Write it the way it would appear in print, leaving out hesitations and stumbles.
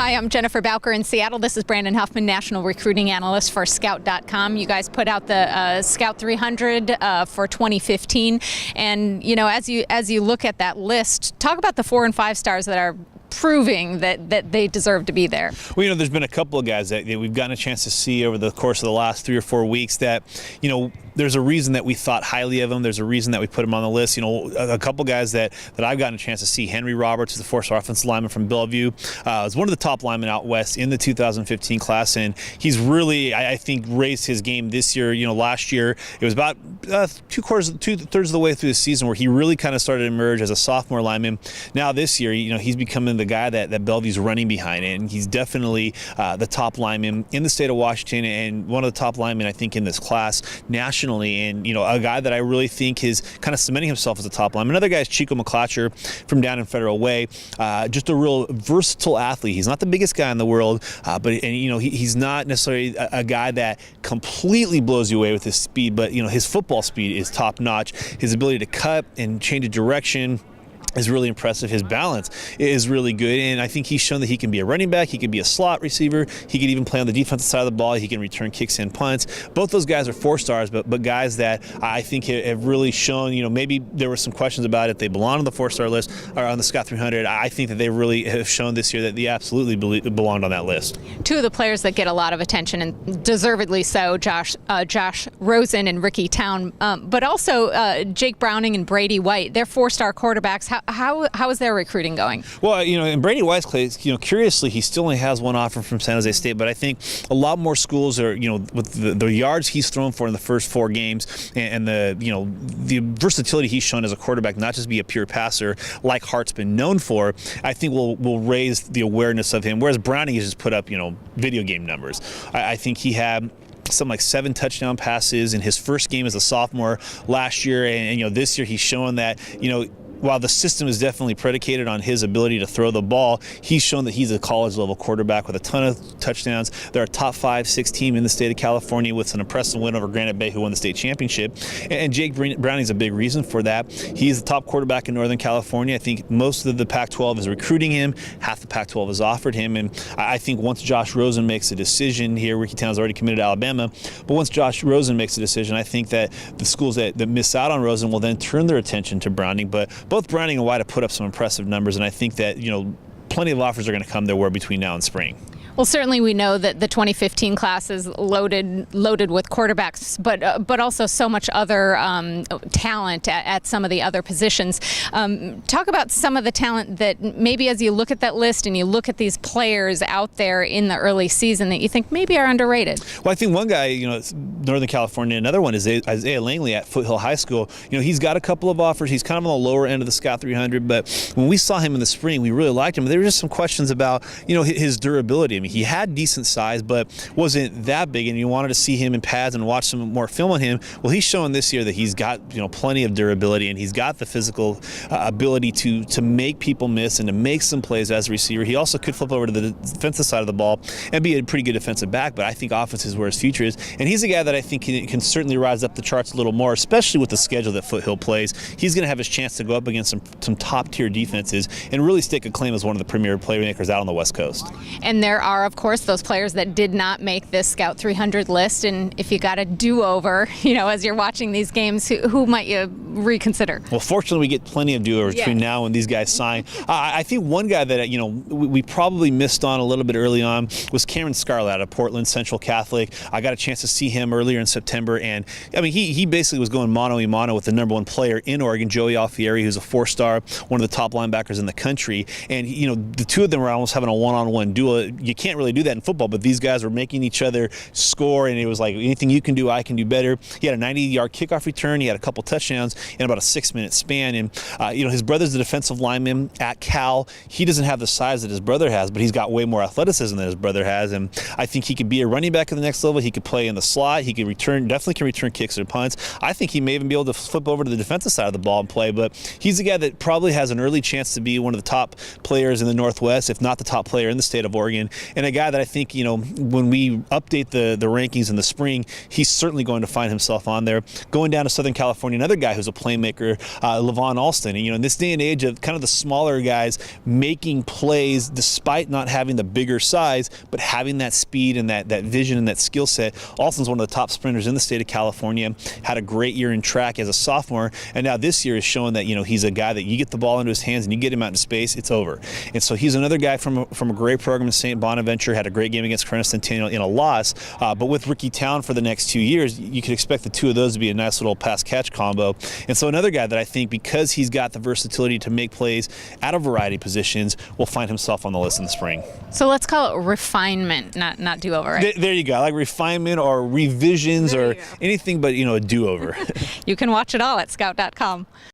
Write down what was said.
Hi, I'm Jennifer Bowker in Seattle. This is Brandon Huffman, National Recruiting Analyst for Scout.com. You guys put out the Scout 300 for 2015, and as you look at that list, talk about the 4 and 5 stars that are proving that they deserve to be there. Well, there's been a couple of guys that we've gotten a chance to see over the course of the last 3 or 4 weeks that, there's a reason that we thought highly of them. There's a reason that we put them on the list. A couple guys that I've gotten a chance to see. Henry Roberts is the 4-star offensive lineman from Bellevue. Is one of the top linemen out west in the 2015 class, and he's really, I think, raised his game this year. Last year it was about 2/3 of the way through the season where he really kind of started to emerge as a sophomore lineman. Now this year, he's becoming the guy that Bellevue's running behind, and he's definitely the top lineman in the state of Washington and one of the top linemen, I think, in this class nationally, and a guy that I really think is kind of cementing himself as a top lineman. Another guy is Chico McClatcher from down in Federal Way, just a real versatile athlete. He's not the biggest guy in the world, but he's not necessarily a guy that completely blows you away with his speed, but his football speed is top notch. His ability to cut and change a direction is really impressive. His balance is really good, and I think he's shown that he can be a running back, he can be a slot receiver, he can even play on the defensive side of the ball, he can return kicks and punts. Both those guys are 4 stars, but guys that I think have really shown, maybe there were some questions about if they belong on the 4-star list or on the Scout 300. I think that they really have shown this year that they absolutely belonged on that list. 2 of the players that get a lot of attention, and deservedly so, Josh Rosen and Ricky Town, but also Jake Browning and Brady White. They're 4-star quarterbacks. How is their recruiting going? Well, in Brady White's case, curiously, he still only has 1 offer from San Jose State, but I think a lot more schools are, with the yards he's thrown for in the first 4 games and the versatility he's shown as a quarterback, not just be a pure passer like Hart's been known for, I think will raise the awareness of him, whereas Browning has just put up, video game numbers. I think he had something like 7 touchdown passes in his first game as a sophomore last year, and this year he's showing that, while the system is definitely predicated on his ability to throw the ball, he's shown that he's a college-level quarterback with a ton of touchdowns. They're a top 5-6 team in the state of California with an impressive win over Granite Bay, who won the state championship. And Jake Browning's a big reason for that. He's the top quarterback in Northern California. I think most of the Pac-12 is recruiting him. Half the Pac-12 has offered him. And I think once Josh Rosen makes a decision here, Ricky Town's already committed to Alabama, but once Josh Rosen makes a decision, I think that the schools that miss out on Rosen will then turn their attention to Browning. But both Browning and White have put up some impressive numbers, and I think that plenty of offers are going to come their way between now and spring. Well, certainly we know that the 2015 class is loaded with quarterbacks, but also so much other talent at some of the other positions. Talk about some of the talent that maybe as you look at that list and you look at these players out there in the early season that you think maybe are underrated. Well, I think one guy, Northern California, another one is Isaiah Langley at Foothill High School. He's got a couple of offers. He's kind of on the lower end of the Scout 300, but when we saw him in the spring, we really liked him. There were just some questions about, his durability. He had decent size, but wasn't that big, and you wanted to see him in pads and watch some more film on him. Well, he's showing this year that he's got plenty of durability, and he's got the physical ability to make people miss and to make some plays as a receiver. He also could flip over to the defensive side of the ball and be a pretty good defensive back, but I think offense is where his future is, and he's a guy that I think can certainly rise up the charts a little more, especially with the schedule that Foothill plays. He's going to have his chance to go up against some top-tier defenses and really stake a claim as one of the premier playmakers out on the West Coast. And there are, of course, those players that did not make this Scout 300 list, and if you got a do-over, as you're watching these games, who might you reconsider? Well, fortunately, we get plenty of do-overs between now and these guys sign. I think one guy that we probably missed on a little bit early on was Cameron Scarlett out of Portland Central Catholic. I got a chance to see him earlier in September, and he basically was going mano-a-mano with the #1 player in Oregon, Joey Alfieri, who's a 4-star, one of the top linebackers in the country, and the 2 of them were almost having a one-on-one duel. You can't really do that in football, but these guys were making each other score, and it was like, anything you can do, I can do better. He had a 90-yard kickoff return. He had a couple touchdowns in about a 6-minute span, and his brother's a defensive lineman at Cal. He doesn't have the size that his brother has, but he's got way more athleticism than his brother has, and I think he could be a running back at the next level. He could play in the slot. He could definitely can return kicks or punts. I think he may even be able to flip over to the defensive side of the ball and play, but he's a guy that probably has an early chance to be one of the top players in the Northwest, if not the top player in the state of Oregon, and a guy that I think, when we update the rankings in the spring, he's certainly going to find himself on there. Going down to Southern California, another guy who's a playmaker, Levon Alston. And, in this day and age of kind of the smaller guys making plays despite not having the bigger size, but having that speed and that vision and that skill set. Alston's one of the top sprinters in the state of California, had a great year in track as a sophomore, and now this year is showing that, he's a guy that you get the ball into his hands and you get him out into space, it's over. And so he's another guy from a great program in St. Bonaventure, had a great game against Corona Centennial in a loss, but with Ricky Town for the next 2 years, you could expect the two of those to be a nice little pass-catch combo. And so another guy that I think, because he's got the versatility to make plays at a variety of positions, will find himself on the list in the spring. So let's call it refinement, not do-over, right? There you go. I like refinement or revisions or anything but, a do-over. You can watch it all at scout.com.